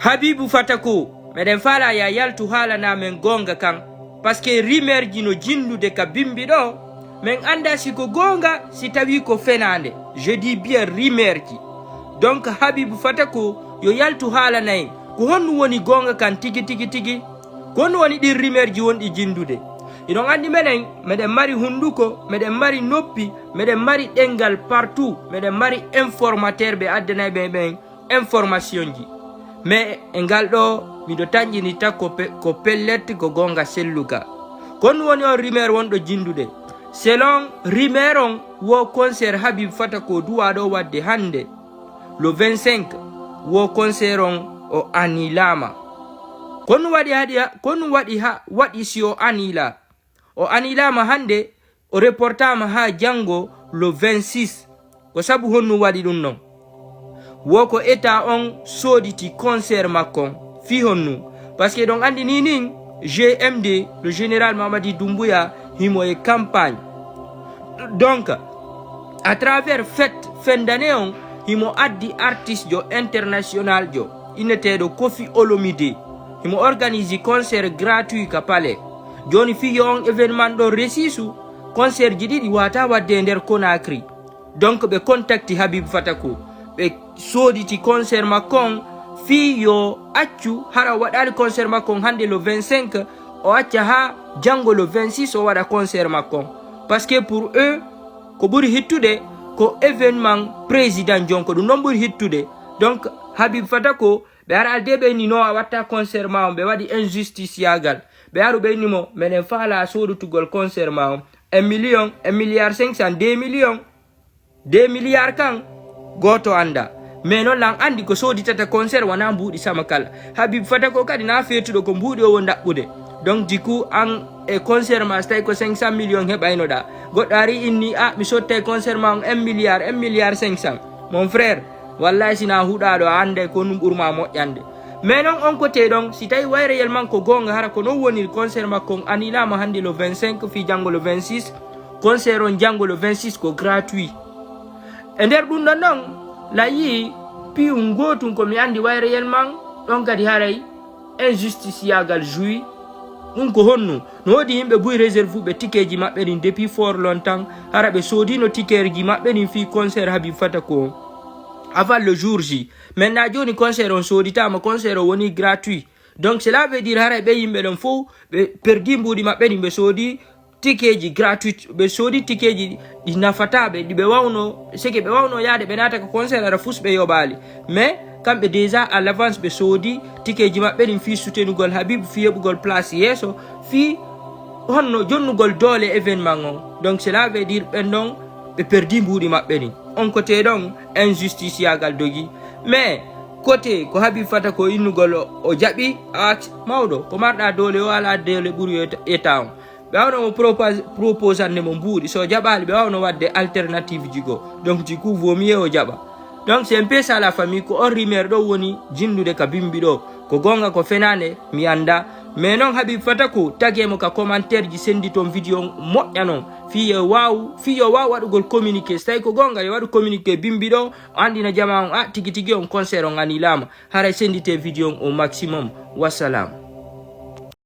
Habibou Fatako meden fala ya yaltu hala na men gonga kan parce que rimer jino jinnude ka bimbi do men anda si ko gonga si tawi ko fenande je dis bien rimer ji donc Habibou Fatako yo yaltu hala nay ko honnu woni gonga kan tigi ko honnu woni di rimer ji wondi jindude idon andi meden mari hunduko meden mari noppi meden mari dengal partout meden mari informateur be addana be information ji mais engal do mi do tanjini ta ko pellet ko gonga selluka kon woni on rimer wondo jindude selon rimeron wo concert Habibou Fatako duwa do wadde hande le 25 wo concert on o anilama kon wadi si o anila o anilama hande o reportama ha jango le 26 ko sabu honnu wadi dum non woko eta on soditi concert makon fi honnu parce que donc andi ninin GMD le général Mamadi Doumbouya himo e campagne donc à travers fête fin d'année on himo addi artiste jo international jo inetedo Kofi Olomide himo organise concert gratuit ka palais joni fi on événement do resisu concert jididi wata wadde nder Conakry donc be contacti Habibou Fatako be soditi concert makon fi yo accu hara wadali concert makon hande le 25 o acca ha jango le 26 o wada concert makon parce que pour eux ko buri hittude ko événement président jonko du non buri hittude donc Habibou Fatako be ara alde ni no a watta concert ma be wadi injustice yagal be aru be ni mo menen fala sodutugol concert ma 1 million 1 milliard 500 2 millions 2 milliards kan goto anda mais non lang andi ko sodi tata concert wana mbudi sama kala Habibou Fatako kadi na fetudo ko mbudi o ndabbude donc du coup an e concert ma stay ko 500 millions hebayno da godari inni mi sotte concert ma 1 milliard 500 mon frère wallahi sina huda do ande ko num burma mojjande mais non on côté donc si tay way réellement ko gonga hara ko no woni concert ma ko anila ma hande le 25 fi jango le 26 concert on jango le 26 ko gratuit e nder dum non la yi pi ngotum ko mi andi way réellement don kadi haray injustice yagal joui dum ko honnu no wodi himbe buy réserve be tikeji mabbe ni depuis fort longtemps hara be sodi no tikeji mabbe ni fi concert Habibou Fatako avant le jour J maintenant joni concert on sodi tama concert woni gratuit donc cela veut dire hara be yimbe don fo be perdi mbudi mabbe ni be sodi tikeji gratuit be sodi tikeji di nafatabe di be wawno seke be wawno yaade be nata ko concert ara fusbe yobali mais kambe déjà à l'avance be sodi tikeji mabbe din fi soutenugol Habibou fi yebugol place yeso fi honno jonnugol dole événement on donc cela veut dire ben non be perdi mbudi mabbe ni on côté donc injustice yagal dogi mais côté ko Habibou Fatako innugol o jabi at mawdo ko marda dole wala dole buri état be wawno mo propose ande mo mbudi so jabali be wawno wadde alternative jigo donc du coup vaut mieux o jaba donc c'est un peu ça la famille ko on rimer do woni jindude ka bimbi do ko gonga ko fenane mi anda mais non Habibou Fatako tagemo ka commentaire ji sendi ton vidéo moƴƴa non fi yo waw wadugol communiquer stay ko gonga yo wadu communiquer bimbi do andina jama on tigi on concert on anilama hara sendite vidéo au maximum wassalam.